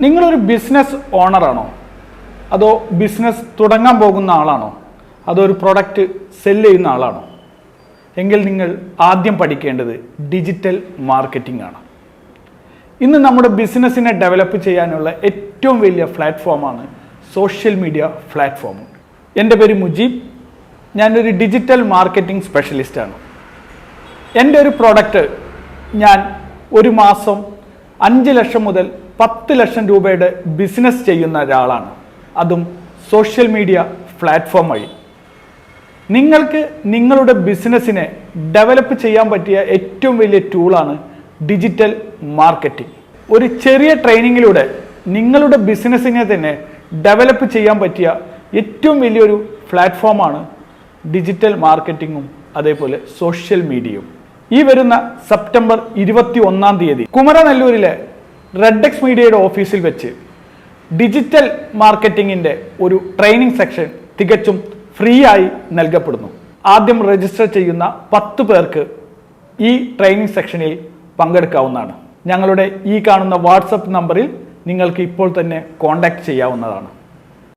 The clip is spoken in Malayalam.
നിങ്ങളൊരു ബിസിനസ് ഓണറാണോ? അതോ ബിസിനസ് തുടങ്ങാൻ പോകുന്ന ആളാണോ? അതോ ഒരു പ്രൊഡക്റ്റ് സെല് ചെയ്യുന്ന ആളാണോ? എങ്കിൽ നിങ്ങൾ ആദ്യം പഠിക്കേണ്ടത് ഡിജിറ്റൽ മാർക്കറ്റിംഗ് ആണ്. ഇന്ന് നമ്മുടെ ബിസിനസ്സിനെ ഡെവലപ്പ് ചെയ്യാനുള്ള ഏറ്റവും വലിയ പ്ലാറ്റ്ഫോമാണ് സോഷ്യൽ മീഡിയ പ്ലാറ്റ്ഫോം. എൻ്റെ പേര് മുജീബ്. ഞാനൊരു ഡിജിറ്റൽ മാർക്കറ്റിംഗ് സ്പെഷ്യലിസ്റ്റാണ്. എൻ്റെ ഒരു പ്രൊഡക്റ്റ് ഞാൻ ഒരു മാസം 5 ലക്ഷം മുതൽ 10 ലക്ഷം രൂപയുടെ ബിസിനസ് ചെയ്യുന്ന ഒരാളാണ്, അതും സോഷ്യൽ മീഡിയ പ്ലാറ്റ്ഫോം വഴി. നിങ്ങൾക്ക് നിങ്ങളുടെ ബിസിനസ്സിനെ ഡെവലപ്പ് ചെയ്യാൻ പറ്റിയ ഏറ്റവും വലിയ ടൂളാണ് ഡിജിറ്റൽ മാർക്കറ്റിംഗ്. ഒരു ചെറിയ ട്രെയിനിങ്ങിലൂടെ നിങ്ങളുടെ ബിസിനസ്സിനെ തന്നെ ഡെവലപ്പ് ചെയ്യാൻ പറ്റിയ ഏറ്റവും വലിയൊരു പ്ലാറ്റ്ഫോമാണ് ഡിജിറ്റൽ മാർക്കറ്റിങ്ങും അതേപോലെ സോഷ്യൽ മീഡിയയും. ഈ വരുന്ന സെപ്റ്റംബർ 21-ാം തീയതി കുമരനെല്ലൂരിലെ റെഡെക്സ് മീഡിയയുടെ ഓഫീസിൽ വെച്ച് ഡിജിറ്റൽ മാർക്കറ്റിങ്ങിൻ്റെ ഒരു ട്രെയിനിങ് സെക്ഷൻ തികച്ചും ഫ്രീ ആയി നൽകപ്പെടുന്നു. ആദ്യം രജിസ്റ്റർ ചെയ്യുന്ന 10 പേർക്ക് ഈ ട്രെയിനിങ് സെക്ഷനിൽ പങ്കെടുക്കാവുന്നതാണ്. ഞങ്ങളുടെ ഈ കാണുന്ന വാട്സപ്പ് നമ്പറിൽ നിങ്ങൾക്ക് ഇപ്പോൾ തന്നെ കോൺടാക്റ്റ് ചെയ്യാവുന്നതാണ്.